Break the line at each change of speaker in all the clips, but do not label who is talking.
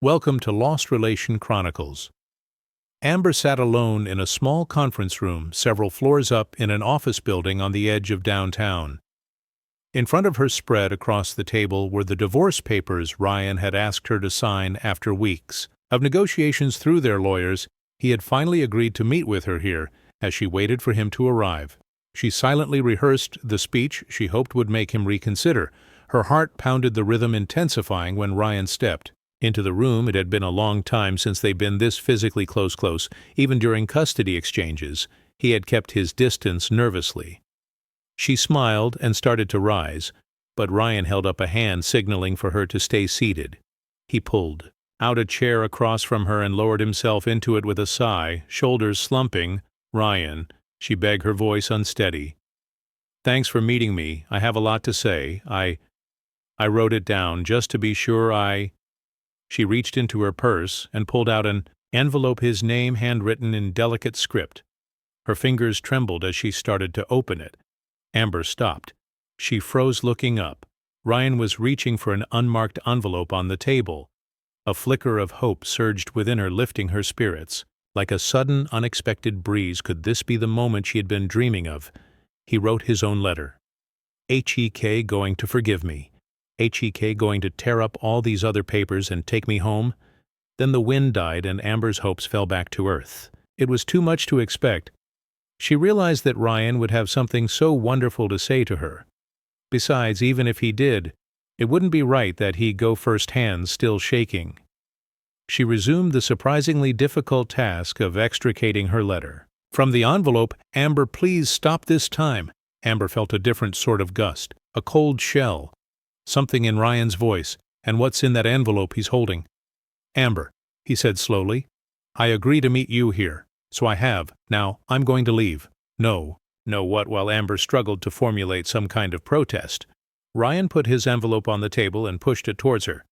Welcome to Lost Relation Chronicles. Amber sat alone in a small conference room several floors up in an office building on the edge of downtown. In front of her spread across the table were the divorce papers Ryan had asked her to sign after weeks of negotiations through their lawyers. He had finally agreed to meet with her here as she waited for him to arrive. She silently rehearsed the speech she hoped would make him reconsider. Her heart pounded, the rhythm intensifying when Ryan stepped into the room. It had been a long time since they'd been this physically close. Even during custody exchanges, he had kept his distance nervously. She smiled and started to rise, but Ryan held up a hand signaling for her to stay seated. He pulled out a chair across from her and lowered himself into it with a sigh, shoulders slumping. "Ryan," she begged, her voice unsteady. "Thanks for meeting me. I have a lot to say. I wrote it down just to be sure She reached into her purse and pulled out an envelope, his name handwritten in delicate script. Her fingers trembled as she started to open it. Amber stopped. She froze, looking up. Ryan was reaching for an unmarked envelope on the table. A flicker of hope surged within her, lifting her spirits. Like a sudden, unexpected breeze, could this be the moment she had been dreaming of? He wrote his own letter. HEK going to forgive me. HEK going to tear up all these other papers and take me home? Then the wind died and Amber's hopes fell back to earth. It was too much to expect. She realized that Ryan would have something so wonderful to say to her. Besides, even if he did, it wouldn't be right that he go first, hands still shaking. She resumed the surprisingly difficult task of extricating her letter from the envelope. "Amber, please stop this time." Amber felt a different sort of gust, a cold shell. Something in Ryan's voice, and what's in that envelope he's holding. "Amber," he said slowly, "I agree to meet you here, so I have. Now, I'm going to leave." "No." "No what?" While Amber struggled to formulate some kind of protest, Ryan put his envelope on the table and pushed it towards her.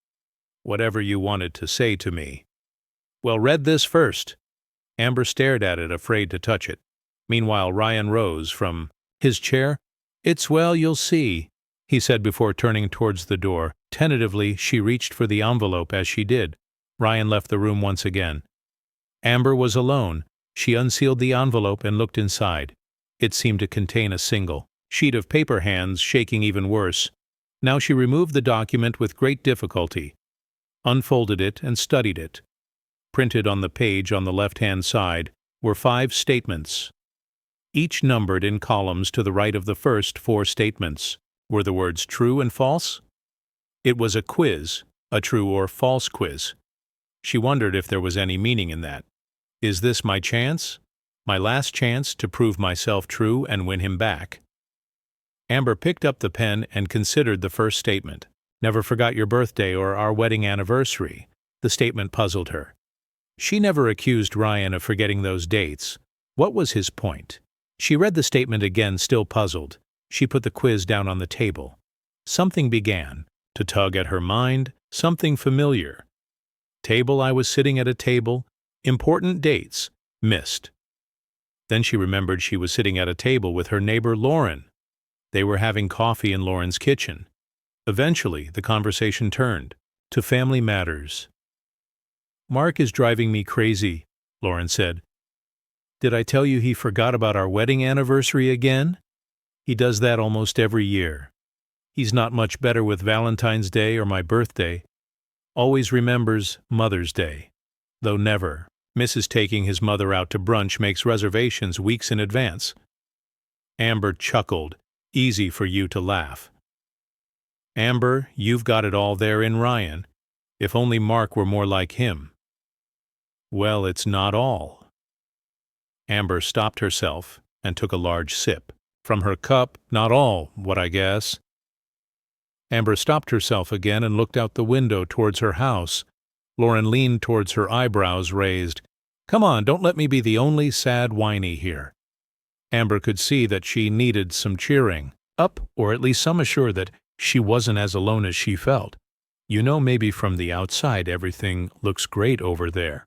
"Whatever you wanted to say to me." "Well, read this first." Amber stared at it, afraid to touch it. Meanwhile, Ryan rose from his chair. Well, you'll see," he said before turning towards the door. Tentatively, she reached for the envelope. As she did, Ryan left the room once again. Amber was alone. She unsealed the envelope and looked inside. It seemed to contain a single sheet of paper, hands shaking even worse. Now she removed the document with great difficulty, unfolded it and studied it. Printed on the page on the left-hand side were 5 statements, each numbered in columns. To the right of the first 4 statements were the words true and false. It was a quiz, a true or false quiz. She wondered if there was any meaning in that. Is this my chance? My last chance to prove myself true and win him back? Amber picked up the pen and considered the first statement. "Never forgot your birthday or our wedding anniversary." The statement puzzled her. She never accused Ryan of forgetting those dates. What was his point? She read the statement again, still puzzled. She put the quiz down on the table. Something began to tug at her mind, something familiar. Table, I was sitting at a table. Important dates. Missed. Then she remembered she was sitting at a table with her neighbor Lauren. They were having coffee in Lauren's kitchen. Eventually, the conversation turned to family matters. "Mark is driving me crazy," Lauren said. "Did I tell you he forgot about our wedding anniversary again? He does that almost every year. He's not much better with Valentine's Day or my birthday. Always remembers Mother's Day, though never misses taking his mother out to brunch, makes reservations weeks in advance." Amber chuckled. "Easy for you to laugh. Amber, you've got it all there in Ryan. If only Mark were more like him." "Well, it's not all." Amber stopped herself and took a large sip from her cup. "Not all, what I guess." Amber stopped herself again and looked out the window towards her house. Lauren leaned towards her, eyebrows raised. "Come on, don't let me be the only sad whiny here." Amber could see that she needed some cheering up, or at least some assurance that she wasn't as alone as she felt. "You know, maybe from the outside everything looks great over there,"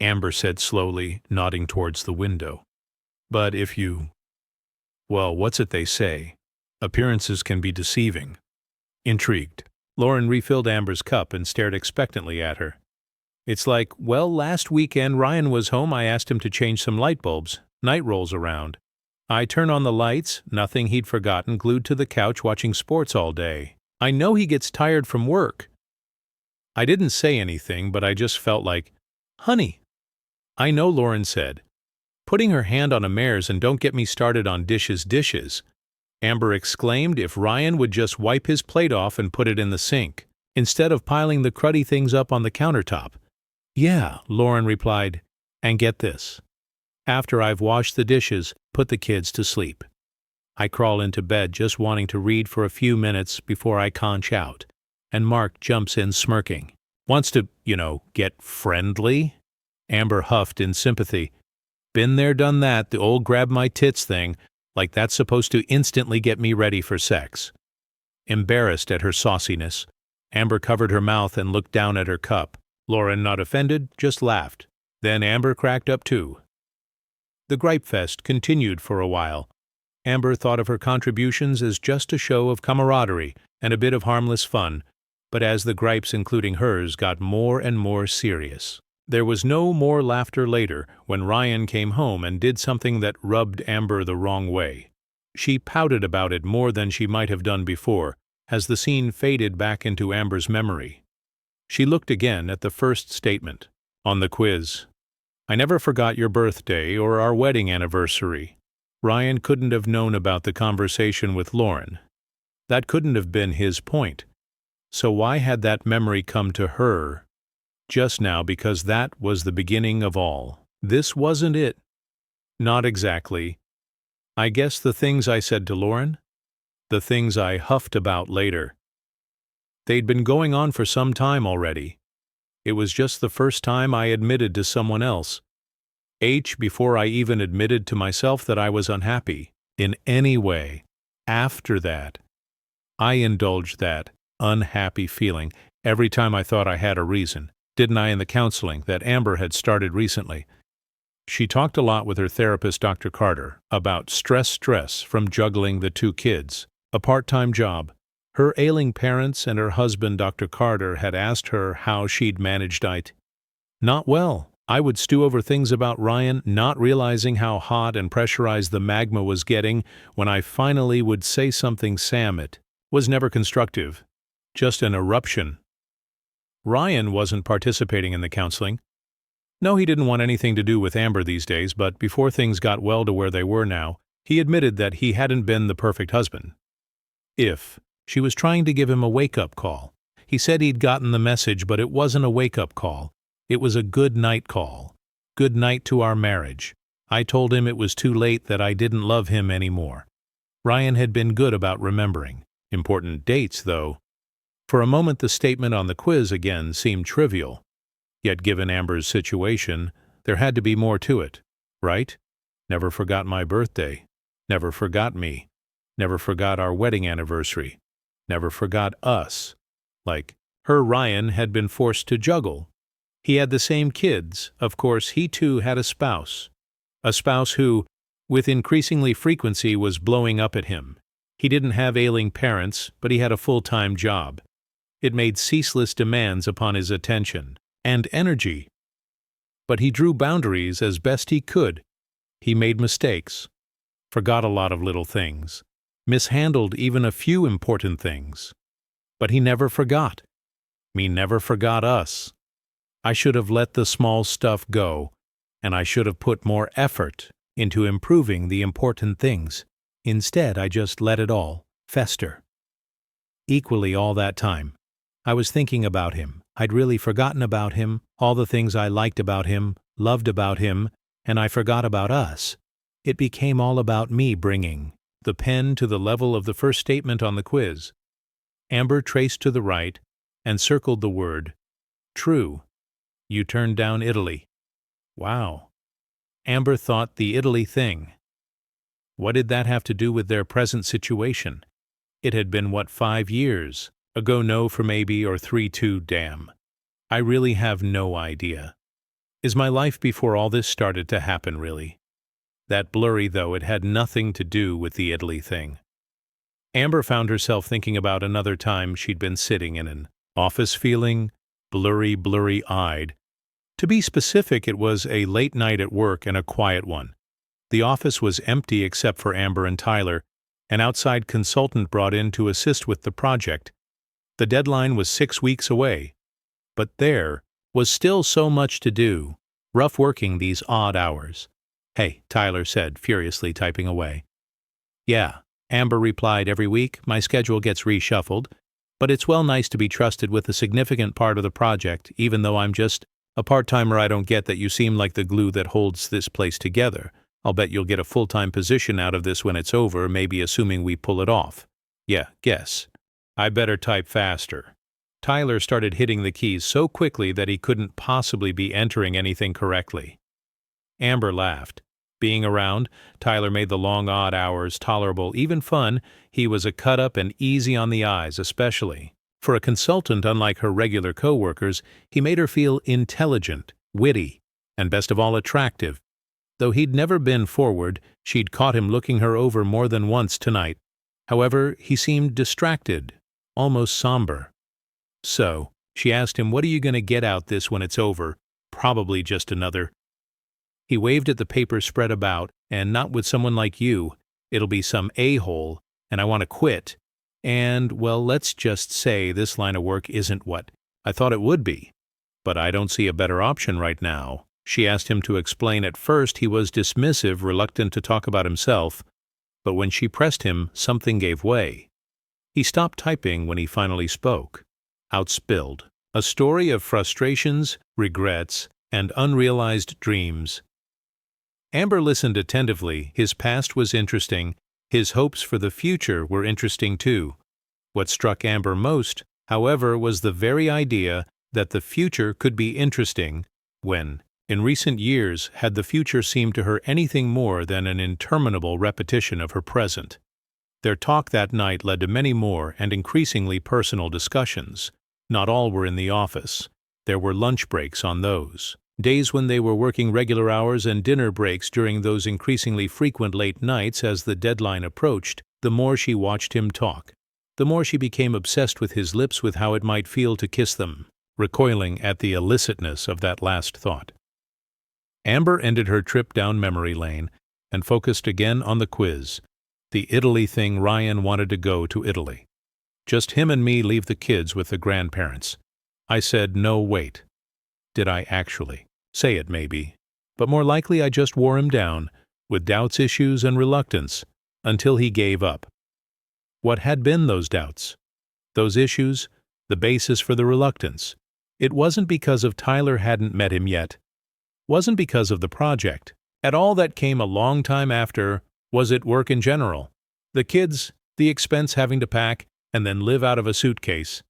Amber said slowly, nodding towards the window. "But if you— well, what's it they say? Appearances can be deceiving." Intrigued, Lauren refilled Amber's cup and stared expectantly at her. It's like, well, last weekend Ryan was home, I asked him to change some light bulbs. Night rolls around. I turn on the lights, nothing he'd forgotten, glued to the couch watching sports all day. I know he gets tired from work. I didn't say anything, but I just felt like, honey. I know, Lauren said, putting her hand on a mare's, and don't get me started on dishes. Amber exclaimed if Ryan would just wipe his plate off and put it in the sink, instead of piling the cruddy things up on the countertop. Yeah, Lauren replied, and get this. After I've washed the dishes, put the kids to sleep. I crawl into bed just wanting to read for a few minutes before I conch out, and Mark jumps in smirking. Wants to, get friendly? Amber huffed in sympathy. Been there, done that, the old grab my tits thing, like that's supposed to instantly get me ready for sex. Embarrassed at her sauciness, Amber covered her mouth and looked down at her cup. Lauren, not offended, just laughed. Then Amber cracked up too. The gripe fest continued for a while. Amber thought of her contributions as just a show of camaraderie and a bit of harmless fun, but as the gripes, including hers, got more and more serious. There was no more laughter later when Ryan came home and did something that rubbed Amber the wrong way. She pouted about it more than she might have done before, as the scene faded back into Amber's memory. She looked again at the first statement, on the quiz. I never forgot your birthday or our wedding anniversary. Ryan couldn't have known about the conversation with Lauren. That couldn't have been his point. So why had that memory come to her just now? Because that was the beginning of all. This wasn't it. Not exactly. I guess the things I said to Lauren? The things I huffed about later. They'd been going on for some time already. It was just the first time I admitted to someone else. Before I even admitted to myself that I was unhappy, in any way. After that, I indulged that unhappy feeling every time I thought I had a reason, didn't I, in the counseling that Amber had started recently. She talked a lot with her therapist, Dr. Carter, about stress from juggling the 2 kids, a part-time job. Her ailing parents and her husband, Dr. Carter, had asked her how she'd managed it. Not well. I would stew over things about Ryan, not realizing how hot and pressurized the magma was getting when I finally would say something. It was never constructive, just an eruption. Ryan wasn't participating in the counseling. No, he didn't want anything to do with Amber these days, but before things got well to where they were now, he admitted that he hadn't been the perfect husband. She was trying to give him a wake-up call. He said he'd gotten the message, but it wasn't a wake-up call. It was a good-night call. Good night to our marriage. I told him it was too late, that I didn't love him anymore. Ryan had been good about remembering. Important dates, though. For a moment the statement on the quiz again seemed trivial. Yet given Amber's situation, there had to be more to it, right? Never forgot my birthday. Never forgot me. Never forgot our wedding anniversary. Never forgot us. Like, her Ryan had been forced to juggle. He had the same kids. Of course, he too had a spouse. A spouse who, with increasingly frequency, was blowing up at him. He didn't have ailing parents, but he had a full-time job. It made ceaseless demands upon his attention and energy. But he drew boundaries as best he could. He made mistakes, forgot a lot of little things, mishandled even a few important things. But he never forgot. Me never forgot us. I should have let the small stuff go, and I should have put more effort into improving the important things. Instead, I just let it all fester. Equally all that time, I was thinking about him. I'd really forgotten about him, all the things I liked about him, loved about him, and I forgot about us. It became all about me, bringing the pen to the level of the first statement on the quiz. Amber traced to the right and circled the word, true. You turned down Italy. Wow. Amber thought the Italy thing. What did that have to do with their present situation? It had been, 5 years ago? No for maybe, or 3-2, damn. I really have no idea. Is my life before all this started to happen, really? That blurry, though, it had nothing to do with the Italy thing. Amber found herself thinking about another time she'd been sitting in an office feeling blurry-eyed, To be specific, it was a late night at work and a quiet one. The office was empty except for Amber and Tyler, an outside consultant brought in to assist with the project. The deadline was 6 weeks away, but there was still so much to do, rough working these odd hours. "Hey," Tyler said, furiously typing away. "Yeah," Amber replied, "every week my schedule gets reshuffled, but it's nice to be trusted with a significant part of the project, even though I'm just a part-timer. I don't get that you seem like the glue that holds this place together. I'll bet you'll get a full-time position out of this when it's over, maybe assuming we pull it off." "Yeah, guess. I better type faster." Tyler started hitting the keys so quickly that he couldn't possibly be entering anything correctly. Amber laughed. Being around, Tyler made the long odd hours tolerable, even fun. He was a cut-up and easy on the eyes, especially. For a consultant unlike her regular co-workers, he made her feel intelligent, witty, and best of all attractive. Though he'd never been forward, she'd caught him looking her over more than once tonight. However, he seemed distracted, almost somber. So, she asked him, "What are you going to get out this when it's over?" "Probably just another." He waved at the paper spread about, "And not with someone like you. It'll be some a-hole, and I want to quit. And, well, let's just say this line of work isn't what I thought it would be. But I don't see a better option right now." She asked him to explain. At first he was dismissive, reluctant to talk about himself, but when she pressed him, something gave way. He stopped typing when he finally spoke. Outspilled. A story of frustrations, regrets, and unrealized dreams. Amber listened attentively. His past was interesting. His hopes for the future were interesting too. What struck Amber most, however, was the very idea that the future could be interesting when, in recent years, had the future seemed to her anything more than an interminable repetition of her present. Their talk that night led to many more and increasingly personal discussions. Not all were in the office. There were lunch breaks on those. Days when they were working regular hours and dinner breaks during those increasingly frequent late nights. As the deadline approached, the more she watched him talk, the more she became obsessed with his lips, with how it might feel to kiss them, recoiling at the illicitness of that last thought. Amber ended her trip down memory lane and focused again on the quiz. The Italy thing. Ryan wanted to go to Italy. "Just him and me, leave the kids with the grandparents." I said, "No, wait. Did I actually?" "Say it, maybe. But more likely I just wore him down, with doubts, issues, and reluctance, until he gave up." What had been those doubts? Those issues? The basis for the reluctance? It wasn't because of Tyler hadn't met him yet. Wasn't because of the project. At all, that came a long time after. Was it work in general? The kids, the expense having to pack and then live out of a suitcase.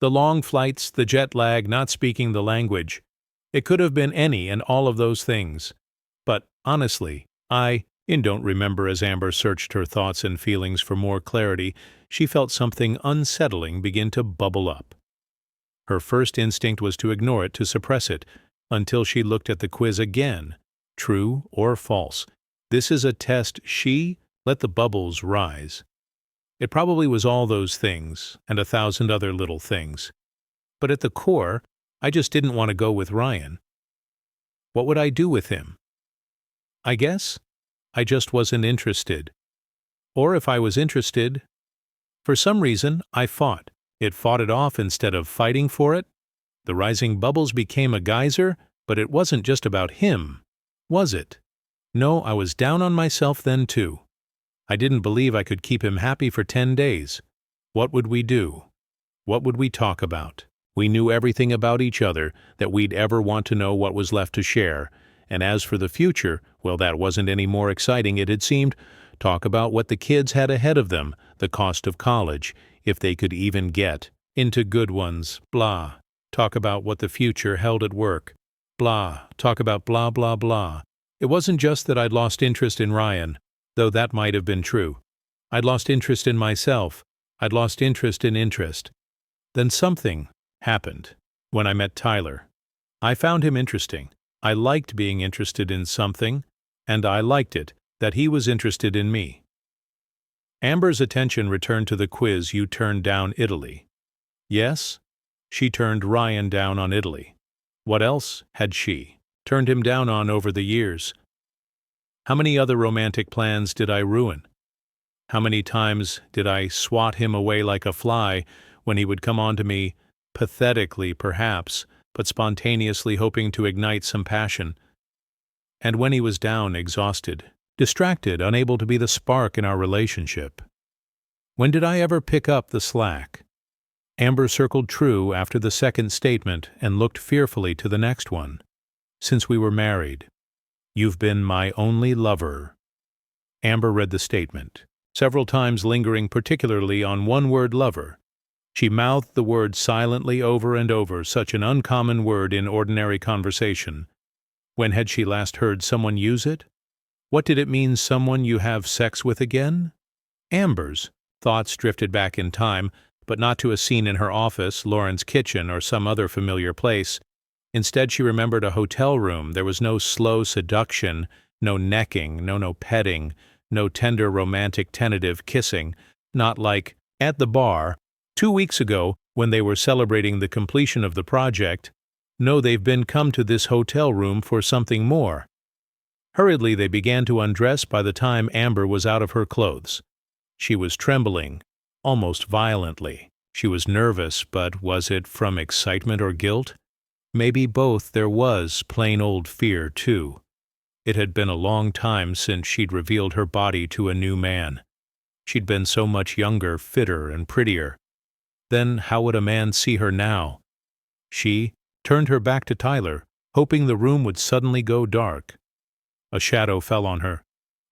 The long flights, the jet lag, not speaking the language. It could have been any and all of those things. But, honestly, I don't remember. As Amber searched her thoughts and feelings for more clarity, she felt something unsettling begin to bubble up. Her first instinct was to ignore it, to suppress it, until she looked at the quiz again. True or false? This is a test. She let the bubbles rise. It probably was all those things, and 1,000 other little things. But at the core, I just didn't want to go with Ryan. What would I do with him? I guess I just wasn't interested. Or if I was interested, for some reason I fought. It fought it off instead of fighting for it. The rising bubbles became a geyser, but it wasn't just about him, was it? No, I was down on myself then too. I didn't believe I could keep him happy for 10 days. What would we do? What would we talk about? We knew everything about each other that we'd ever want to know. What was left to share? And as for the future, well, that wasn't any more exciting, it had seemed. Talk about what the kids had ahead of them, the cost of college, if they could even get into good ones, blah. Talk about what the future held at work, blah. Talk about blah, blah, blah. It wasn't just that I'd lost interest in Ryan, though that might have been true. I'd lost interest in myself. I'd lost interest in interest. Then something happened when I met Tyler. I found him interesting. I liked being interested in something, and I liked it that he was interested in me. Amber's attention returned to the quiz. "You turned down Italy." Yes, she turned Ryan down on Italy. What else had she turned him down on over the years? How many other romantic plans did I ruin? How many times did I swat him away like a fly when he would come on to me, pathetically perhaps, but spontaneously hoping to ignite some passion? And when he was down, exhausted, distracted, unable to be the spark in our relationship? When did I ever pick up the slack? Amber circled true after the second statement and looked fearfully to the next one. Since we were married. You've been my only lover. Amber read the statement, several times lingering particularly on one word lover. She mouthed the word silently over and over, such an uncommon word in ordinary conversation. When had she last heard someone use it? What did it mean, someone you have sex with again? Amber's thoughts drifted back in time, but not to a scene in her office, Lauren's kitchen, or some other familiar place. Instead, she remembered a hotel room. There was no slow seduction, no necking, no petting, no tender romantic tentative kissing, not like at the bar 2 weeks ago when they were celebrating the completion of the project. No, they've been come to this hotel room for something more. Hurriedly they began to undress by the time Amber was out of her clothes. She was trembling, almost violently. She was nervous, but was it from excitement or guilt? Maybe both. There was plain old fear, too. It had been a long time since she'd revealed her body to a new man. She'd been so much younger, fitter, and prettier. Then how would a man see her now? She turned her back to Tyler, hoping the room would suddenly go dark. A shadow fell on her,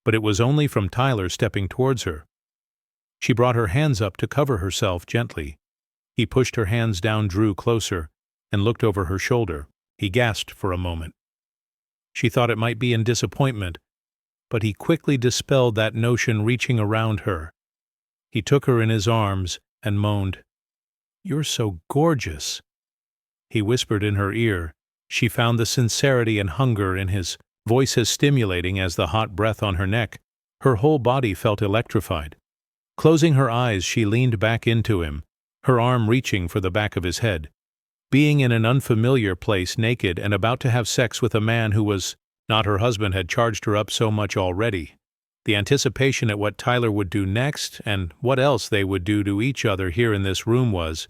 but it was only from Tyler stepping towards her. She brought her hands up to cover herself gently. He pushed her hands down, drew closer, and looked over her shoulder. He gasped for a moment. She thought it might be in disappointment, but he quickly dispelled that notion, reaching around her. He took her in his arms and moaned, "You're so gorgeous." He whispered in her ear. She found the sincerity and hunger in his voice as stimulating as the hot breath on her neck. Her whole body felt electrified. Closing her eyes, she leaned back into him, her arm reaching for the back of his head. Being in an unfamiliar place, naked, and about to have sex with a man who was not her husband had charged her up so much already. The anticipation at what Tyler would do next, and what else they would do to each other here in this room was.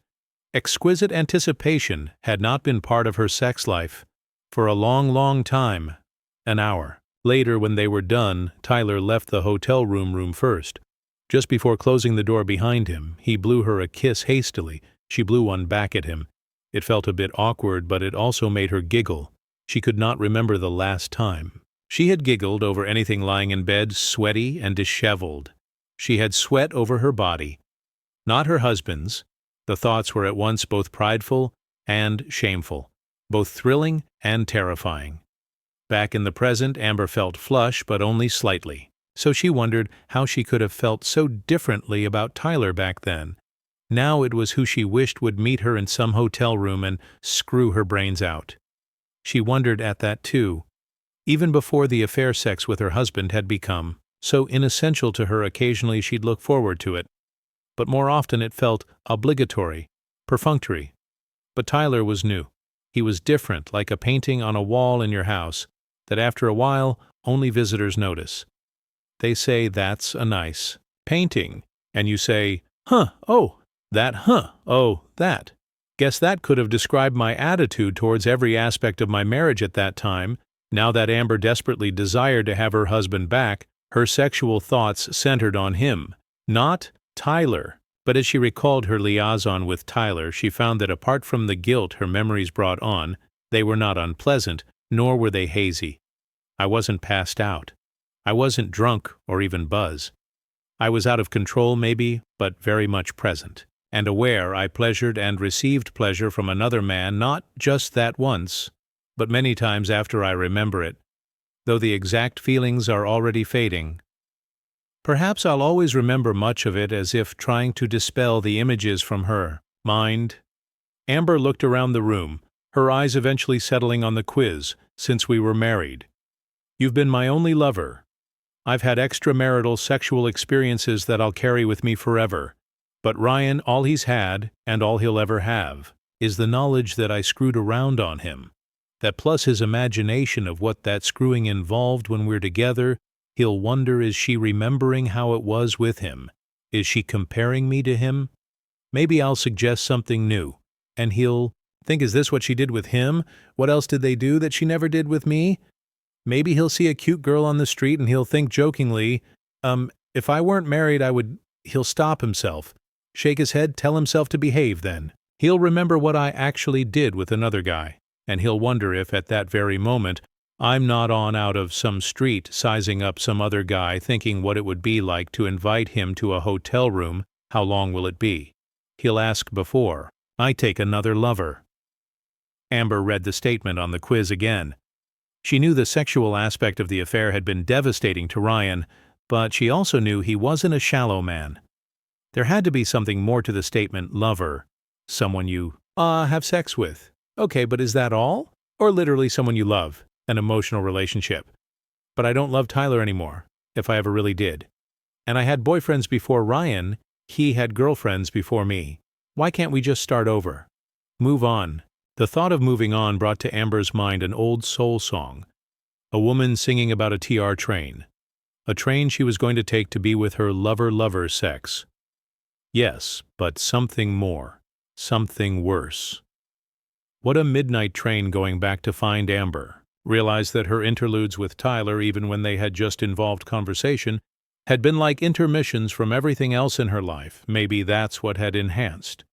Exquisite anticipation had not been part of her sex life for a long, long time. An hour. Later, when they were done, Tyler left the hotel room first. Just before closing the door behind him, he blew her a kiss hastily. She blew one back at him. It felt a bit awkward, but it also made her giggle. She could not remember the last time. She had giggled over anything lying in bed, sweaty and disheveled. She had sweat over her body. Not her husband's. The thoughts were at once both prideful and shameful, both thrilling and terrifying. Back in the present, Amber felt flush, but only slightly. So she wondered how she could have felt so differently about Tyler back then. Now it was who she wished would meet her in some hotel room and screw her brains out. She wondered at that too, even before the affair sex with her husband had become so inessential to her. Occasionally she'd look forward to it, but more often it felt obligatory, perfunctory. But Tyler was new. He was different, like a painting on a wall in your house, that after a while only visitors notice. They say, "That's a nice painting," and you say, "Huh, oh, that, huh, oh, that." Guess that could have described my attitude towards every aspect of my marriage at that time. Now that Amber desperately desired to have her husband back, her sexual thoughts centered on him, not Tyler. But as she recalled her liaison with Tyler, she found that apart from the guilt her memories brought on, they were not unpleasant, nor were they hazy. I wasn't passed out. I wasn't drunk or even buzz. I was out of control maybe, but very much present, and aware I pleasured and received pleasure from another man, not just that once, but many times after I remember it, though the exact feelings are already fading. Perhaps I'll always remember much of it as if trying to dispel the images from her mind. Amber looked around the room, her eyes eventually settling on the quiz, "Since we were married." You've been my only lover. I've had extramarital sexual experiences that I'll carry with me forever. But Ryan, all he's had, and all he'll ever have, is the knowledge that I screwed around on him. That plus his imagination of what that screwing involved when we're together, he'll wonder, is she remembering how it was with him? Is she comparing me to him? Maybe I'll suggest something new, and he'll think, is this what she did with him? What else did they do that she never did with me? Maybe he'll see a cute girl on the street and he'll think jokingly, if I weren't married, I would. He'll stop himself, shake his head, tell himself to behave then. He'll remember what I actually did with another guy, and he'll wonder if at that very moment I'm not on out of some street sizing up some other guy thinking what it would be like to invite him to a hotel room, how long will it be? He'll ask before I take another lover. Amber read the statement on the quiz again. She knew the sexual aspect of the affair had been devastating to Ryan, but she also knew he wasn't a shallow man. There had to be something more to the statement lover. Someone you have sex with. Okay, but is that all? Or literally someone you love, an emotional relationship? But I don't love Tyler anymore, if I ever really did. And I had boyfriends before Ryan, he had girlfriends before me. Why can't we just start over? Move on. The thought of moving on brought to Amber's mind an old soul song. A woman singing about a TR train. A train she was going to take to be with her lover sex. Yes, but something more. Something worse. What a midnight train going back to find Amber. Realized that her interludes with Tyler, even when they had just involved conversation, had been like intermissions from everything else in her life. Maybe that's what had enhanced.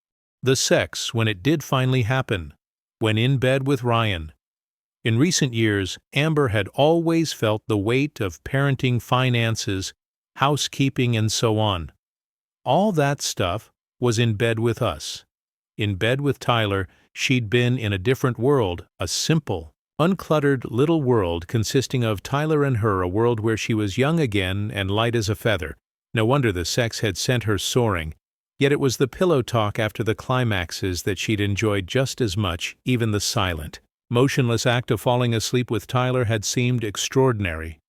The sex, when it did finally happen. When in bed with Ryan. In recent years, Amber had always felt the weight of parenting, finances, housekeeping, and so on. All that stuff was in bed with us. In bed with Tyler, she'd been in a different world, a simple, uncluttered little world consisting of Tyler and her, a world where she was young again and light as a feather. No wonder the sex had sent her soaring. Yet it was the pillow talk after the climaxes that she'd enjoyed just as much, even the silent, motionless act of falling asleep with Tyler had seemed extraordinary.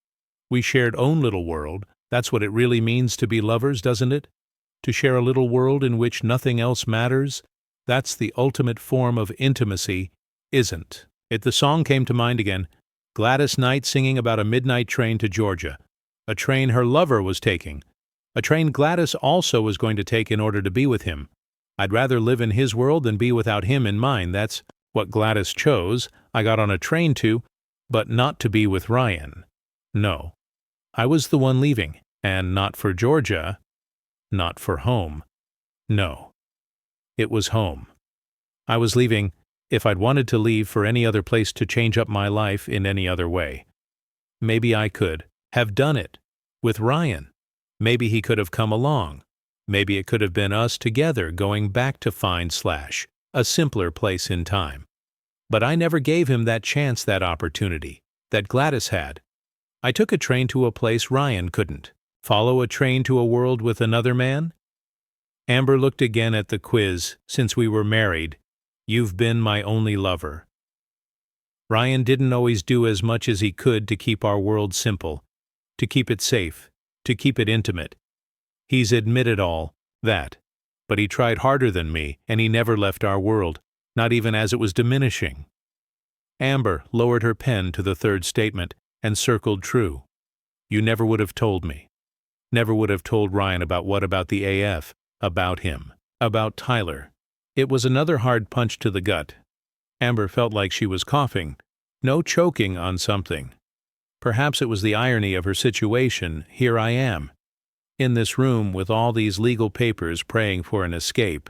We shared own little world. That's what it really means to be lovers, doesn't it? To share a little world in which nothing else matters? That's the ultimate form of intimacy, isn't it? The song came to mind again. Gladys Knight singing about a midnight train to Georgia. A train her lover was taking. A train Gladys also was going to take in order to be with him. I'd rather live in his world than be without him in mine. That's what Gladys chose. I got on a train to, but not to be with Ryan. No. I was the one leaving, and not for Georgia, not for home. No. It was home. I was leaving if I'd wanted to leave for any other place to change up my life in any other way. Maybe I could have done it with Ryan. Maybe he could have come along. Maybe it could have been us together going back to find a simpler place in time. But I never gave him that chance, that opportunity, that Gladys had. I took a train to a place Ryan couldn't. Follow a train to a world with another man? Amber looked again at the quiz. Since we were married, you've been my only lover. Ryan didn't always do as much as he could to keep our world simple, to keep it safe, to keep it intimate. He's admitted all that. But he tried harder than me, and he never left our world, not even as it was diminishing. Amber lowered her pen to the third statement and circled true. You never would have told me. Never would have told Ryan about the AF, about him, about Tyler. It was another hard punch to the gut. Amber felt like she was coughing, no choking on something. Perhaps it was the irony of her situation. Here I am, in this room with all these legal papers praying for an escape.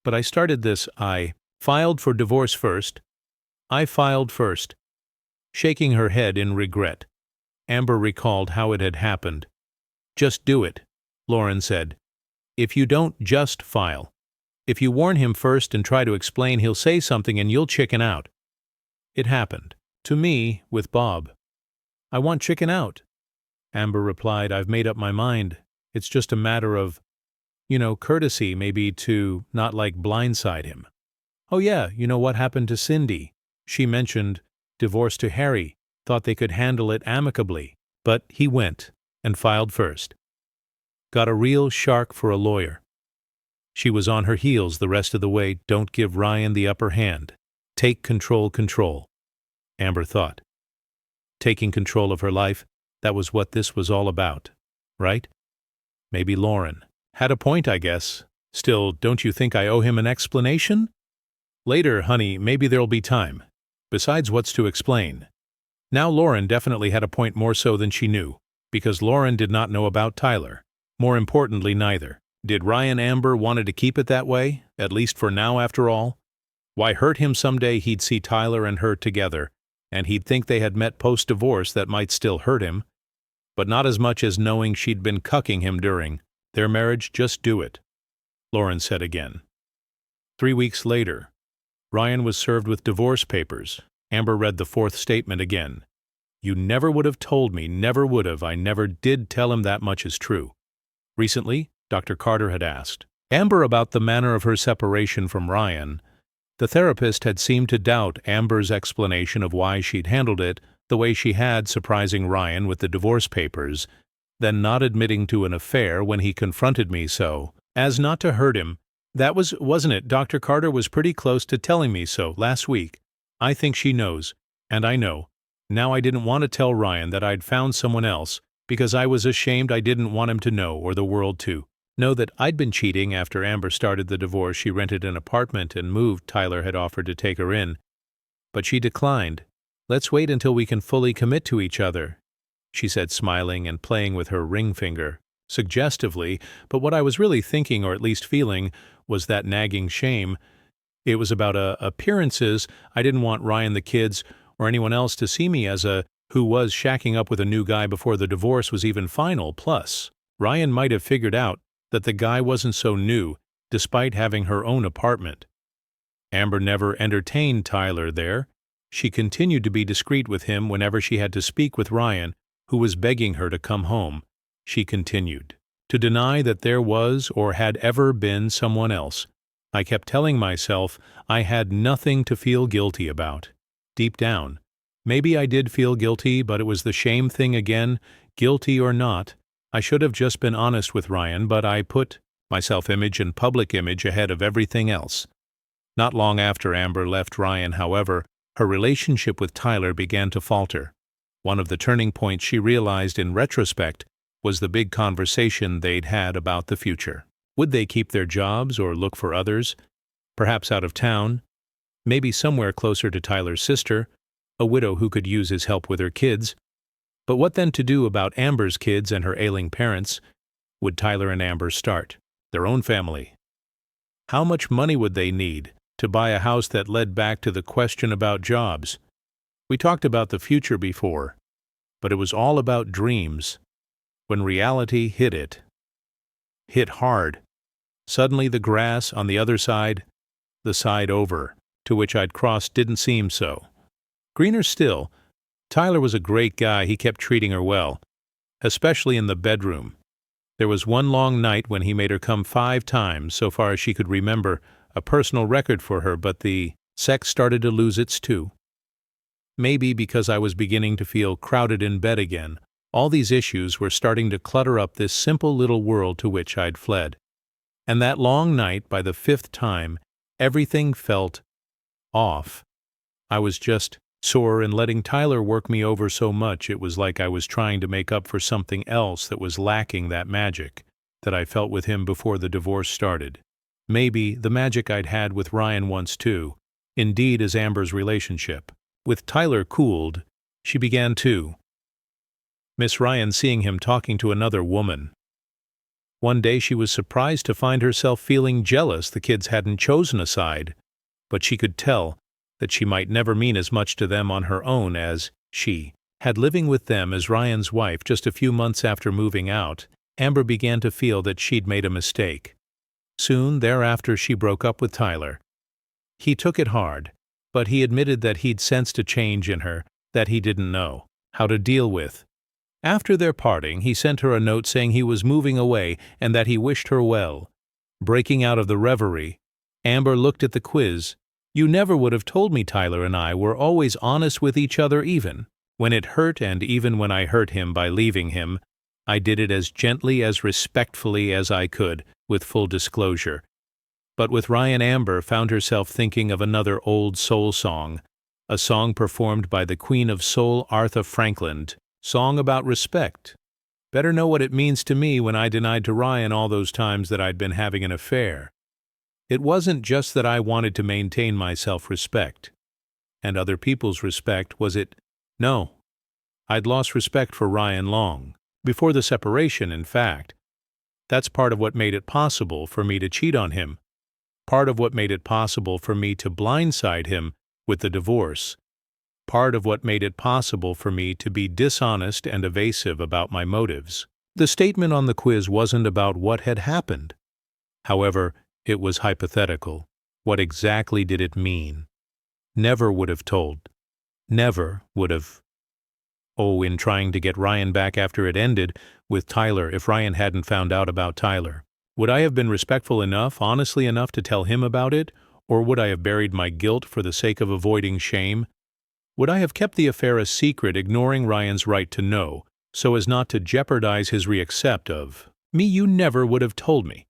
But I started this. I filed for divorce first. I filed first. Shaking her head in regret, Amber recalled how it had happened. Just do it, Lauren said. If you don't just file. If you warn him first and try to explain, he'll say something and you'll chicken out. It happened. To me, with Bob. I want chicken out. Amber replied, I've made up my mind. It's just a matter of, courtesy, maybe to not blindside him. Oh yeah, you know what happened to Cindy? She mentioned divorce to Harry, thought they could handle it amicably, but he went and filed first. Got a real shark for a lawyer. She was on her heels the rest of the way. Don't give Ryan the upper hand. Take control. Amber thought. Taking control of her life, that was what this was all about, right? Maybe Lauren had a point, I guess. Still, don't you think I owe him an explanation? Later, honey, maybe there'll be time. Besides, what's to explain? Now Lauren definitely had a point, more so than she knew, because Lauren did not know about Tyler. More importantly, neither. Did Ryan Amber wanted to keep it that way, at least for now after all? Why hurt him someday he'd see Tyler and her together, and he'd think they had met post-divorce. That might still hurt him, but not as much as knowing she'd been cucking him during their marriage. Just do it, Lauren said again. 3 weeks later, Ryan was served with divorce papers. Amber read the fourth statement again. You never would have told me, never would have. I never did tell him. That much is true. Recently, Dr. Carter had asked Amber about the manner of her separation from Ryan. The therapist had seemed to doubt Amber's explanation of why she'd handled it the way she had, surprising Ryan with the divorce papers, then not admitting to an affair when he confronted me so as not to hurt him. That wasn't it? Dr. Carter was pretty close to telling me so last week. I think she knows, and I know. Now I didn't want to tell Ryan that I'd found someone else because I was ashamed. I didn't want him to know, or the world to know, that I'd been cheating. After Amber started the divorce, she rented an apartment and moved. Tyler had offered to take her in, but she declined. Let's wait until we can fully commit to each other, she said, smiling and playing with her ring finger suggestively, but what I was really thinking, or at least feeling, was that nagging shame. It was about appearances. I didn't want Ryan, the kids, or anyone else to see me as a who was shacking up with a new guy before the divorce was even final. Plus, Ryan might have figured out that the guy wasn't so new, despite having her own apartment. Amber never entertained Tyler there. She continued to be discreet with him whenever she had to speak with Ryan, who was begging her to come home. She continued to deny that there was or had ever been someone else. I kept telling myself I had nothing to feel guilty about. Deep down, maybe I did feel guilty, but it was the shame thing again. Guilty or not, I should have just been honest with Ryan, but I put my self-image and public image ahead of everything else. Not long after Amber left Ryan, however, her relationship with Tyler began to falter. One of the turning points she realized in retrospect was the big conversation they'd had about the future. Would they keep their jobs or look for others? Perhaps out of town, maybe somewhere closer to Tyler's sister, a widow who could use his help with her kids. But what then to do about Amber's kids and her ailing parents? Would Tyler and Amber start their own family? How much money would they need to buy a house? That led back to the question about jobs. We talked about the future before, but it was all about dreams. When reality hit hard. Suddenly the grass on the other side, the side over, to which I'd crossed, didn't seem so. Greener still. Tyler was a great guy. He kept treating her well, especially in the bedroom. There was one long night when he made her come 5 times, so far as she could remember, a personal record for her, but the sex started to lose its too. Maybe because I was beginning to feel crowded in bed again. All these issues were starting to clutter up this simple little world to which I'd fled. And that long night, by the 5th time, everything felt off. I was just sore, and letting Tyler work me over so much, it was like I was trying to make up for something else that was lacking, that magic that I felt with him before the divorce started. Maybe the magic I'd had with Ryan once too. Indeed, as Amber's relationship with Tyler cooled, she began to miss Ryan, seeing him talking to another woman. One day she was surprised to find herself feeling jealous the kids hadn't chosen a side, but she could tell that she might never mean as much to them on her own as she had. Living with them as Ryan's wife just a few months after moving out, Amber began to feel that she'd made a mistake. Soon thereafter she broke up with Tyler. He took it hard, but he admitted that he'd sensed a change in her that he didn't know how to deal with. After their parting, he sent her a note saying he was moving away and that he wished her well. Breaking out of the reverie, Amber looked at the quiz. You never would have told me Tyler and I were always honest with each other, even when it hurt, and even when I hurt him by leaving him. I did it as gently, as respectfully as I could, with full disclosure. But with Ryan, Amber found herself thinking of another old soul song, a song performed by the Queen of Soul, Aretha Franklin, song about respect. Better know what it means to me when I denied to Ryan all those times that I'd been having an affair. It wasn't just that I wanted to maintain my self-respect and other people's respect, was it? No. I'd lost respect for Ryan long, before the separation, in fact. That's part of what made it possible for me to cheat on him, part of what made it possible for me to blindside him with the divorce, part of what made it possible for me to be dishonest and evasive about my motives. The statement on the quiz wasn't about what had happened. However, it was hypothetical. What exactly did it mean? Never would have told. Never would have. Oh, in trying to get Ryan back after it ended with Tyler, if Ryan hadn't found out about Tyler, would I have been respectful enough, honestly enough to tell him about it, or would I have buried my guilt for the sake of avoiding shame? Would I have kept the affair a secret, ignoring Ryan's right to know, so as not to jeopardize his reaccept of me? You never would have told me.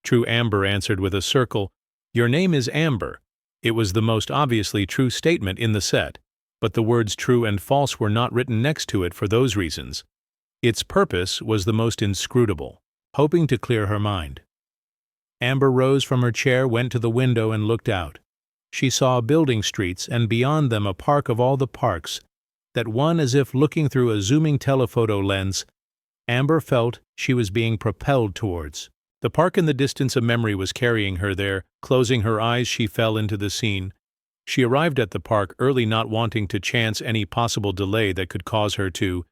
True Amber answered with a circle. Your name is Amber. It was the most obviously true statement in the set, but the words true and false were not written next to it for those reasons. Its purpose was the most inscrutable, hoping to clear her mind. Amber rose from her chair, went to the window, and looked out. She saw building streets, and beyond them a park of all the parks, that one as if looking through a zooming telephoto lens. Amber felt she was being propelled towards. The park in the distance a memory was carrying her there. Closing her eyes, she fell into the scene. She arrived at the park early, not wanting to chance any possible delay that could cause her to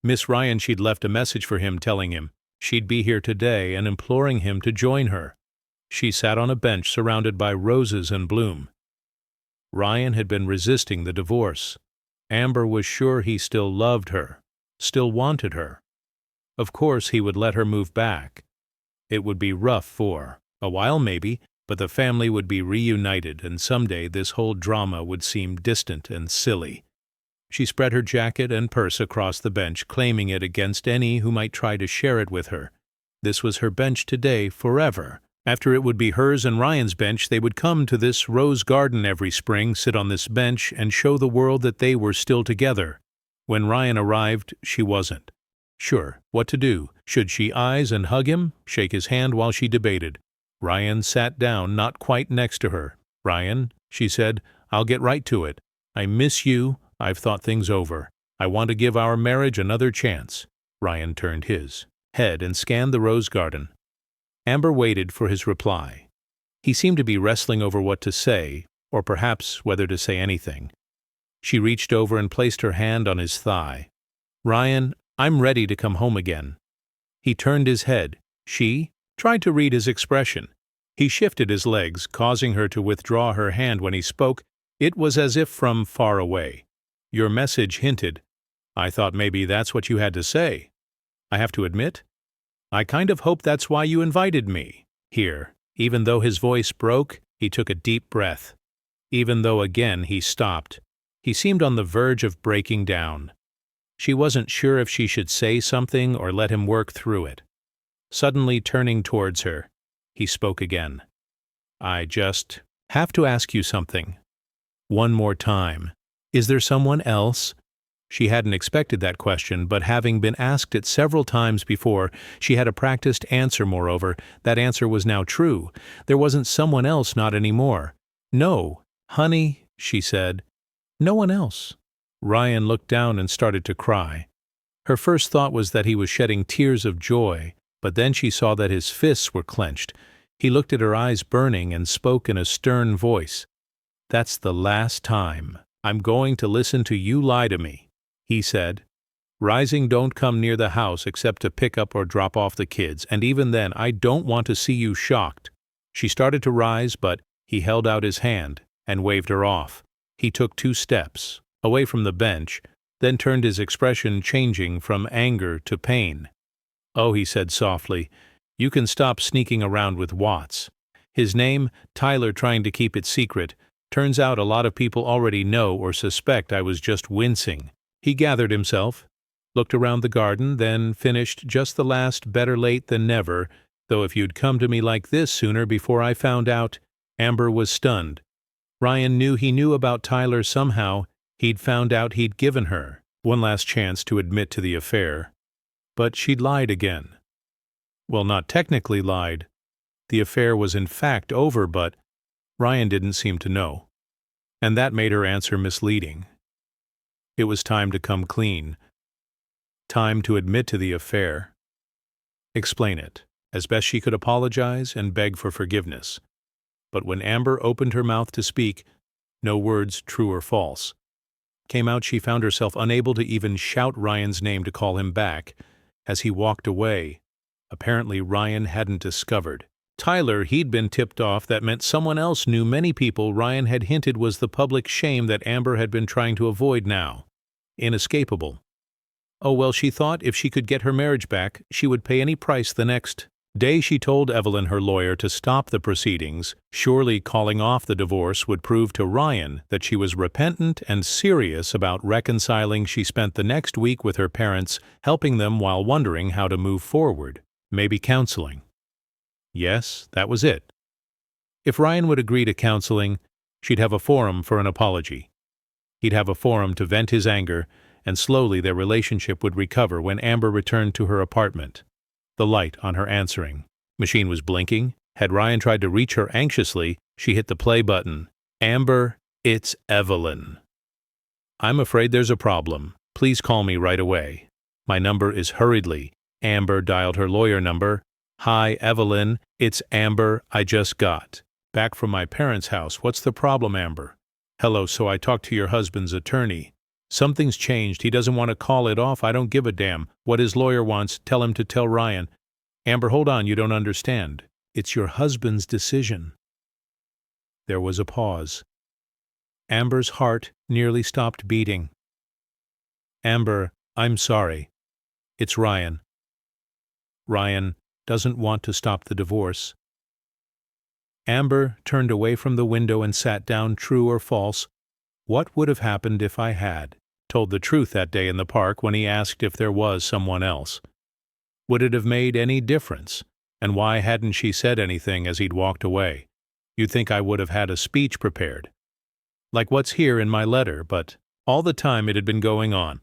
miss Ryan. She'd left a message for him telling him she'd be here today and imploring him to join her. She sat on a bench surrounded by roses and bloom. Ryan had been resisting the divorce. Amber was sure he still loved her, still wanted her. Of course he would let her move back. It would be rough for a while maybe, but the family would be reunited, and someday this whole drama would seem distant and silly. She spread her jacket and purse across the bench, claiming it against any who might try to share it with her. This was her bench today, forever. After it would be hers and Ryan's bench, they would come to this rose garden every spring, sit on this bench, and show the world that they were still together. When Ryan arrived, she wasn't sure what to do. Should she eyes and hug him, shake his hand while she debated? Ryan sat down, not quite next to her. Ryan, she said, I'll get right to it. I miss you. I've thought things over. I want to give our marriage another chance. Ryan turned his head and scanned the rose garden. Amber waited for his reply. He seemed to be wrestling over what to say, or perhaps whether to say anything. She reached over and placed her hand on his thigh. Ryan, I'm ready to come home again. He turned his head. She tried to read his expression. He shifted his legs, causing her to withdraw her hand when he spoke. It was as if from far away. Your message hinted. I thought maybe that's what you had to say. I have to admit, I kind of hope that's why you invited me. Here, even though his voice broke, he took a deep breath. Even though again he stopped. He seemed on the verge of breaking down. She wasn't sure if she should say something or let him work through it. Suddenly turning towards her, he spoke again. I just have to ask you something. One more time. Is there someone else? She hadn't expected that question, but having been asked it several times before, she had a practiced answer. Moreover, that answer was now true. There wasn't someone else, not anymore. No, honey, she said. No one else. Ryan looked down and started to cry. Her first thought was that he was shedding tears of joy, but then she saw that his fists were clenched. He looked at her eyes burning and spoke in a stern voice. That's the last time I'm going to listen to you lie to me, he said. Rising, don't come near the house except to pick up or drop off the kids, and even then I don't want to see you shocked. She started to rise, but he held out his hand and waved her off. He took 2 steps away from the bench, then turned, his expression changing from anger to pain. Oh, he said softly, you can stop sneaking around with Watts. His name, Tyler, trying to keep it secret. Turns out a lot of people already know or suspect. I was just wincing. He gathered himself, looked around the garden, then finished just the last better late than never, though if you'd come to me like this sooner before I found out. Amber was stunned. Ryan knew he knew about Tyler somehow. He'd found out he'd given her one last chance to admit to the affair. But she'd lied again. Well, not technically lied. The affair was in fact over, but Ryan didn't seem to know. And that made her answer misleading. It was time to come clean. Time to admit to the affair. Explain it, as best she could, apologize and beg for forgiveness. But when Amber opened her mouth to speak, no words, true or false, came out. She found herself unable to even shout Ryan's name to call him back. As he walked away, apparently Ryan hadn't discovered. Tyler, he'd been tipped off. That meant someone else knew. Many people. Ryan had hinted was the public shame that Amber had been trying to avoid now. Inescapable. Oh well, she thought if she could get her marriage back, she would pay any price. The next day she told Evelyn, her lawyer, to stop the proceedings. Surely calling off the divorce would prove to Ryan that she was repentant and serious about reconciling. She spent the next week with her parents, helping them while wondering how to move forward. Maybe counseling. Yes, that was it. If Ryan would agree to counseling, she'd have a forum for an apology. He'd have a forum to vent his anger, and slowly their relationship would recover. When Amber returned to her apartment, the light on her answering machine was blinking. Had Ryan tried to reach her anxiously, she hit the play button. Amber, it's Evelyn. I'm afraid there's a problem. Please call me right away. My number is hurriedly. Amber dialed her lawyer number. Hi, Evelyn. It's Amber. I just got back from my parents' house. What's the problem, Amber? Hello, so I talked to your husband's attorney. Something's changed. He doesn't want to call it off. I don't give a damn what his lawyer wants. Tell him to tell Ryan. Amber, hold on. You don't understand. It's your husband's decision. There was a pause. Amber's heart nearly stopped beating. Amber, I'm sorry. It's Ryan. Ryan doesn't want to stop the divorce. Amber turned away from the window and sat down. True or false? What would have happened if I had told the truth that day in the park when he asked if there was someone else? Would it have made any difference? And why hadn't she said anything as he'd walked away? You'd think I would have had a speech prepared, like what's here in my letter, but all the time it had been going on.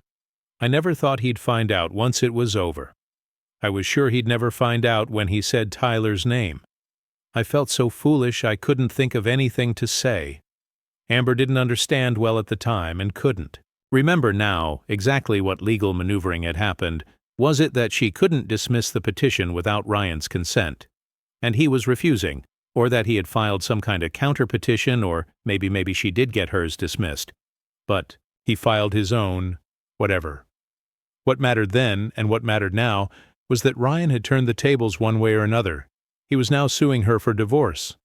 I never thought he'd find out once it was over. I was sure he'd never find out when he said Tyler's name. I felt so foolish I couldn't think of anything to say. Amber didn't understand well at the time and couldn't remember now exactly what legal maneuvering had happened. Was it that she couldn't dismiss the petition without Ryan's consent, and he was refusing, or that he had filed some kind of counter-petition, or maybe she did get hers dismissed, but he filed his own, whatever. What mattered then, and what mattered now, was that Ryan had turned the tables one way or another. He was now suing her for divorce.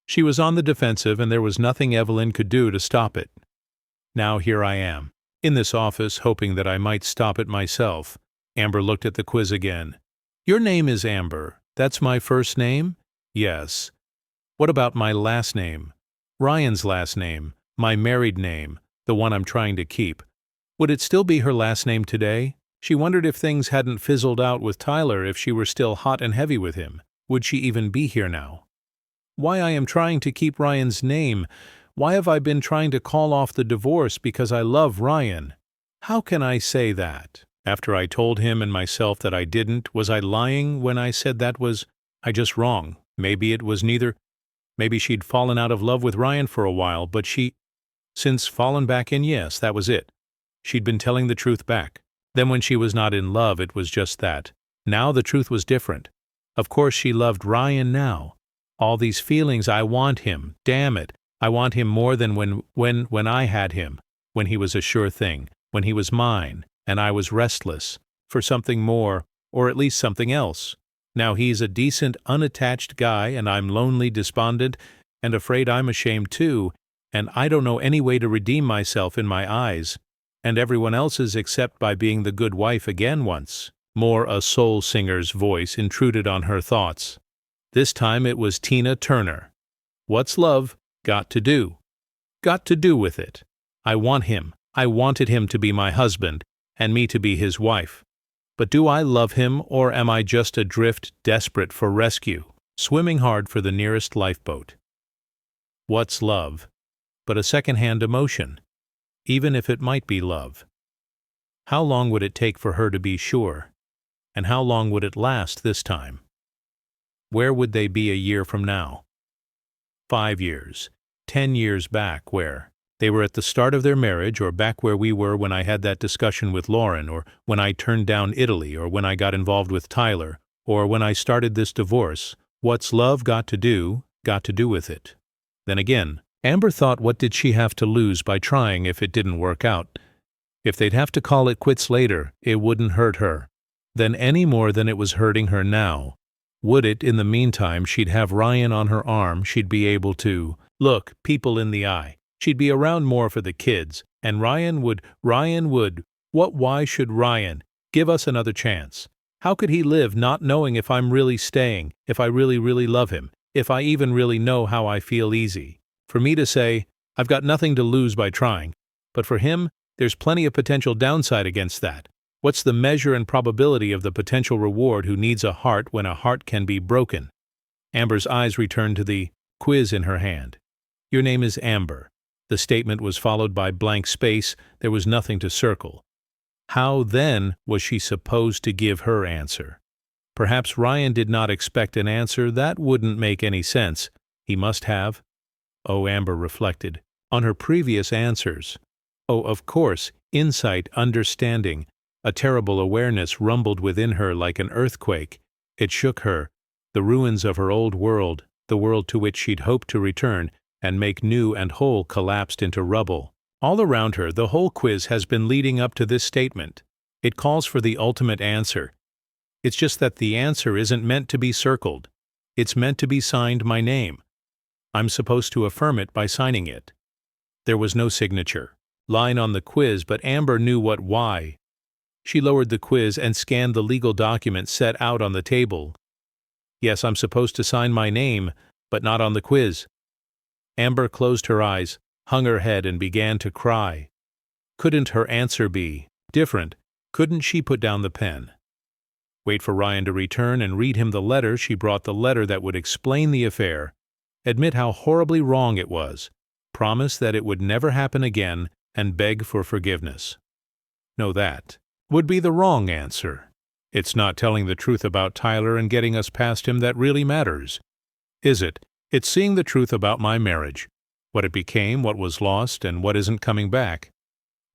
She was on the defensive, and there was nothing Evelyn could do to stop it. Now here I am, in this office, hoping that I might stop it myself. Amber looked at the quiz again. Your name is Amber. That's my first name? Yes. What about my last name? Ryan's last name, my married name, the one I'm trying to keep. Would it still be her last name today? She wondered if things hadn't fizzled out with Tyler, if she were still hot and heavy with him. Would she even be here now? Why I am trying to keep Ryan's name? Why have I been trying to call off the divorce because I love Ryan? How can I say that? After I told him and myself that I didn't, was I lying when I said that? Was I just wrong? Maybe it was neither. Maybe she'd fallen out of love with Ryan for a while, but since fallen back in, yes, that was it. She'd been telling the truth back. Then when she was not in love, it was just that. Now the truth was different. Of course she loved Ryan now. All these feelings, I want him, damn it. I want him more than when I had him, when he was a sure thing, when he was mine, and I was restless for something more, or at least something else. Now he's a decent, unattached guy, and I'm lonely, despondent, and afraid I'm ashamed too, and I don't know any way to redeem myself in my eyes, and everyone else's except by being the good wife again once. More a soul singer's voice intruded on her thoughts. This time it was Tina Turner. What's love got to do? Got to do with it. I want him. I wanted him to be my husband, and me to be his wife. But do I love him, or am I just adrift, desperate for rescue, swimming hard for the nearest lifeboat? What's love? but a second-hand emotion, even if it might be love. How long would it take for her to be sure? And how long would it last this time? Where would they be a year from now? 5 years, 10 years back, where? They were at the start of their marriage, or back where we were when I had that discussion with Lauren, or when I turned down Italy, or when I got involved with Tyler, or when I started this divorce. What's love got to do with it? Then again, Amber thought, what did she have to lose by trying if it didn't work out? If they'd have to call it quits later, it wouldn't hurt her then any more than it was hurting her now. Would it? In the meantime, she'd have Ryan on her arm, she'd be able to look people in the eye. She'd be around more for the kids, and Ryan would. Why should Ryan give us another chance? How could he live not knowing if I'm really staying, if I really, really love him, if I even really know how I feel easy? For me to say, I've got nothing to lose by trying, but for him, there's plenty of potential downside against that. What's the measure and probability of the potential reward who needs a heart when a heart can be broken? Amber's eyes returned to the quiz in her hand. Your name is Amber. The statement was followed by blank space. There was nothing to circle. How, then, was she supposed to give her answer? Perhaps Ryan did not expect an answer. That wouldn't make any sense. He must have. Oh, Amber reflected. On her previous answers. Oh, of course, insight, understanding. A terrible awareness rumbled within her like an earthquake. It shook her. The ruins of her old world, the world to which she'd hoped to return and make new and whole, collapsed into rubble. All around her, the whole quiz has been leading up to this statement. It calls for the ultimate answer. It's just that the answer isn't meant to be circled. It's meant to be signed my name. I'm supposed to affirm it by signing it. There was no signature line on the quiz, but Amber knew what why. She lowered the quiz and scanned the legal document set out on the table. Yes, I'm supposed to sign my name, but not on the quiz. Amber closed her eyes, hung her head, and began to cry. Couldn't her answer be different? Couldn't she put down the pen? Wait for Ryan to return and read him the letter? She brought the letter that would explain the affair, admit how horribly wrong it was, promise that it would never happen again, and beg for forgiveness. No, that would be the wrong answer. It's not telling the truth about Tyler and getting us past him that really matters, is it? It's seeing the truth about my marriage, what it became, what was lost, and what isn't coming back.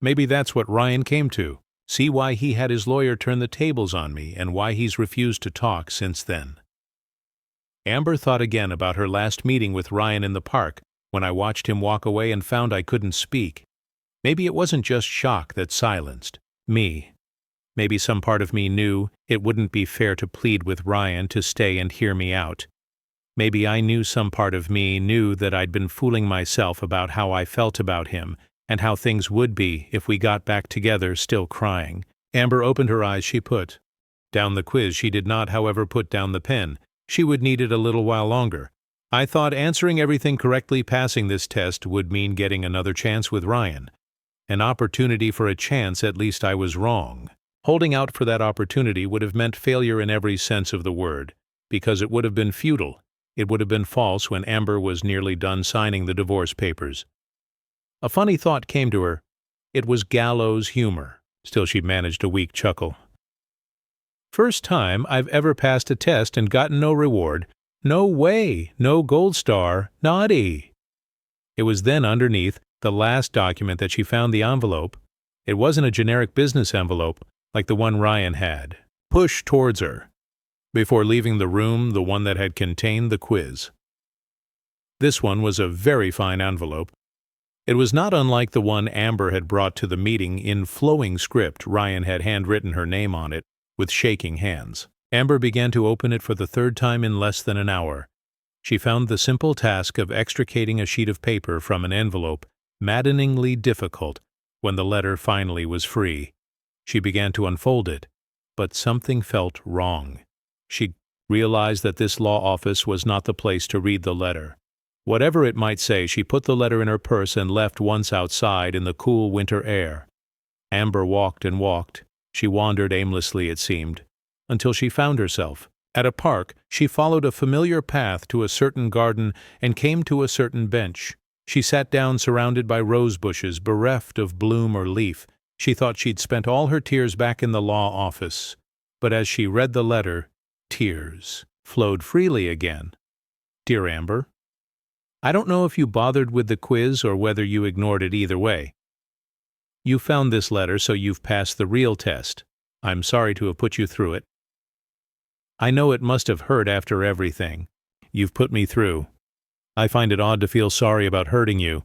Maybe that's what Ryan came to. See why he had his lawyer turn the tables on me and why he's refused to talk since then. Amber thought again about her last meeting with Ryan in the park, when I watched him walk away and found I couldn't speak. Maybe it wasn't just shock that silenced me. Maybe some part of me knew it wouldn't be fair to plead with Ryan to stay and hear me out. Maybe I knew some part of me knew that I'd been fooling myself about how I felt about him and how things would be if we got back together, still crying. Amber opened her eyes. She put down the quiz. She did not, however, put down the pen. She would need it a little while longer. I thought answering everything correctly, passing this test, would mean getting another chance with Ryan. An opportunity for a chance. At least I was wrong. Holding out for that opportunity would have meant failure in every sense of the word, because it would have been futile. It would have been false when Amber was nearly done signing the divorce papers. A funny thought came to her. It was gallows humor. Still, she managed a weak chuckle. First time I've ever passed a test and gotten no reward. No way, no gold star, naughty. It was then underneath the last document that she found the envelope. It wasn't a generic business envelope like the one Ryan had. Pushed towards her. Before leaving the room, the one that had contained the quiz. This one was a very fine envelope. It was not unlike the one Amber had brought to the meeting. In flowing script, Ryan had handwritten her name on it, with shaking hands. Amber began to open it for the third time in less than an hour. She found the simple task of extricating a sheet of paper from an envelope maddeningly difficult. When the letter finally was free, she began to unfold it, but something felt wrong. She realized that this law office was not the place to read the letter. Whatever it might say, she put the letter in her purse and left once outside in the cool winter air. Amber walked and walked. She wandered aimlessly, it seemed, until she found herself at a park. She followed a familiar path to a certain garden and came to a certain bench. She sat down surrounded by rose bushes, bereft of bloom or leaf. She thought she'd spent all her tears back in the law office. But as she read the letter, tears flowed freely again. Dear Amber, I don't know if you bothered with the quiz or whether you ignored it either way. You found this letter, so you've passed the real test. I'm sorry to have put you through it. I know it must have hurt after everything you've put me through. I find it odd to feel sorry about hurting you,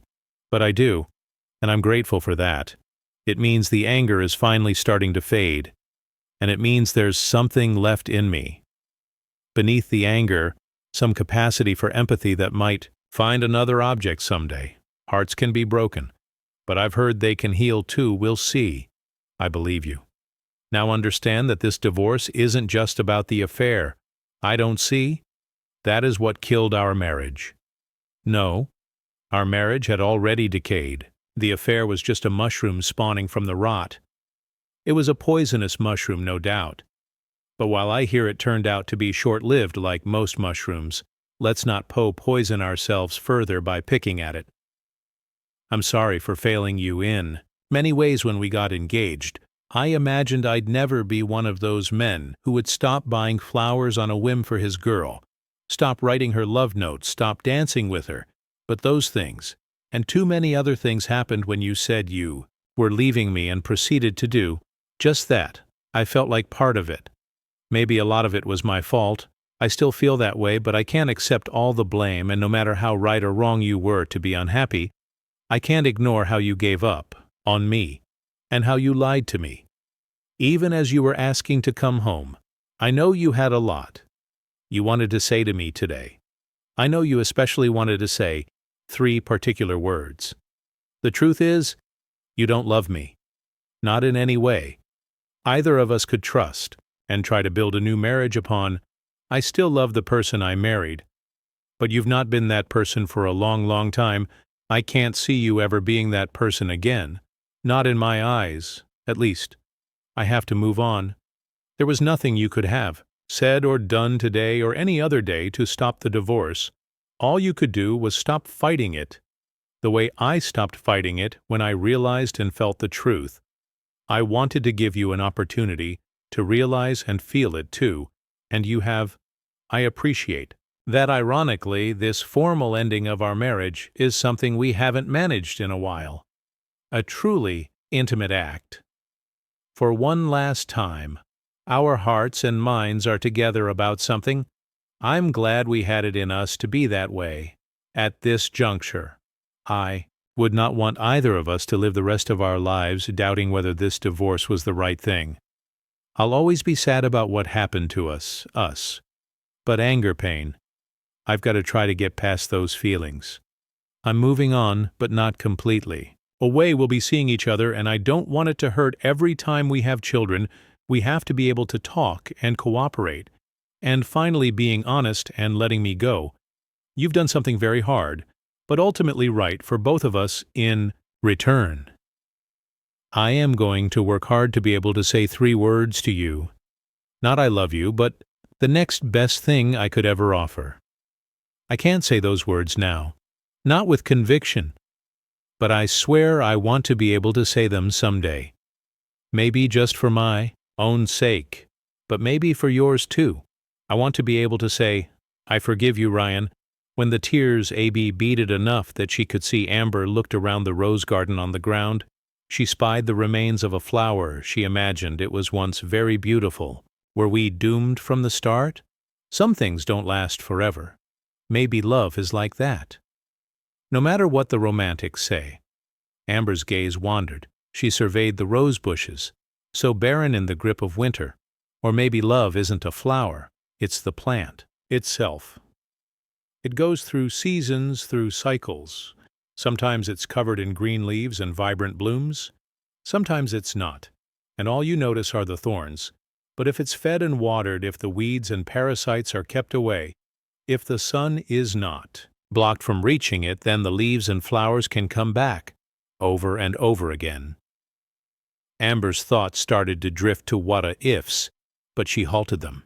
but I do, and I'm grateful for that. It means the anger is finally starting to fade, and it means there's something left in me. Beneath the anger, some capacity for empathy that might find another object someday. Hearts can be broken, but I've heard they can heal too. We'll see. I believe you. Now understand that this divorce isn't just about the affair. I don't see. That is what killed our marriage. No, our marriage had already decayed. The affair was just a mushroom spawning from the rot. It was a poisonous mushroom, no doubt. But while I hear it turned out to be short-lived like most mushrooms, let's not poison ourselves further by picking at it. I'm sorry for failing you in many ways when we got engaged. I imagined I'd never be one of those men who would stop buying flowers on a whim for his girl, stop writing her love notes, stop dancing with her. But those things, and too many other things, happened when you said you were leaving me and proceeded to do just that. I felt like part of it. Maybe a lot of it was my fault. I still feel that way, but I can't accept all the blame, and no matter how right or wrong you were to be unhappy, I can't ignore how you gave up on me and how you lied to me. Even as you were asking to come home, I know you had a lot you wanted to say to me today. I know you especially wanted to say 3 particular words. The truth is, you don't love me. Not in any way. Either of us could trust and try to build a new marriage upon. I still love the person I married, but you've not been that person for a long, long time. I can't see you ever being that person again. Not in my eyes, at least. I have to move on. There was nothing you could have said or done today or any other day to stop the divorce. All you could do was stop fighting it, the way I stopped fighting it when I realized and felt the truth. I wanted to give you an opportunity to realize and feel it too, and you have. I appreciate that. Ironically, this formal ending of our marriage is something we haven't managed in a while. A truly intimate act. For one last time, our hearts and minds are together about something. I'm glad we had it in us to be that way. At this juncture, I would not want either of us to live the rest of our lives doubting whether this divorce was the right thing. I'll always be sad about what happened to us. But anger pain, I've got to try to get past those feelings. I'm moving on, but not completely. Away we'll be seeing each other, and I don't want it to hurt every time we have children. We have to be able to talk and cooperate. And finally being honest and letting me go. You've done something very hard, but ultimately right for both of us in return. I am going to work hard to be able to say 3 words to you. Not I love you, but the next best thing I could ever offer. I can't say those words now, not with conviction, but I swear I want to be able to say them someday. Maybe just for my own sake, but maybe for yours too. I want to be able to say, I forgive you, Ryan. When the tears beaded enough that she could see, Amber looked around the rose garden on the ground. She spied the remains of a flower she imagined it was once very beautiful. Were we doomed from the start? Some things don't last forever. Maybe love is like that. No matter what the romantics say. Amber's gaze wandered. She surveyed the rose bushes, so barren in the grip of winter. Or maybe love isn't a flower, it's the plant itself. It goes through seasons, through cycles. Sometimes it's covered in green leaves and vibrant blooms. Sometimes it's not, and all you notice are the thorns. But if it's fed and watered, if the weeds and parasites are kept away, if the sun is not blocked from reaching it, then the leaves and flowers can come back, over and over again. Amber's thoughts started to drift to what-ifs, but she halted them.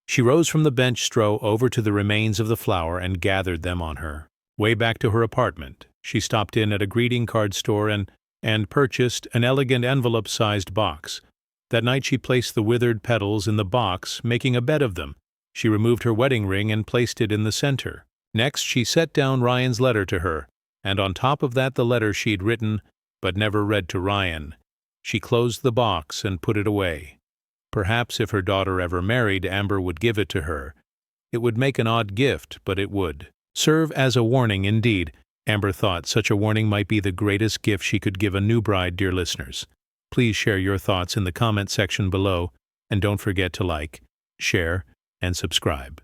She rose from the bench, strode over to the remains of the flower, and gathered them on her. Way back to her apartment, she stopped in at a greeting card store and purchased an elegant envelope-sized box. That night she placed the withered petals in the box, making a bed of them. She removed her wedding ring and placed it in the center. Next, she set down Ryan's letter to her, and on top of that the letter she'd written but never read to Ryan. She closed the box and put it away. Perhaps if her daughter ever married, Amber would give it to her. It would make an odd gift, but it would serve as a warning indeed. Amber thought such a warning might be the greatest gift she could give a new bride, dear listeners. Please share your thoughts in the comment section below, and don't forget to like, share, and subscribe.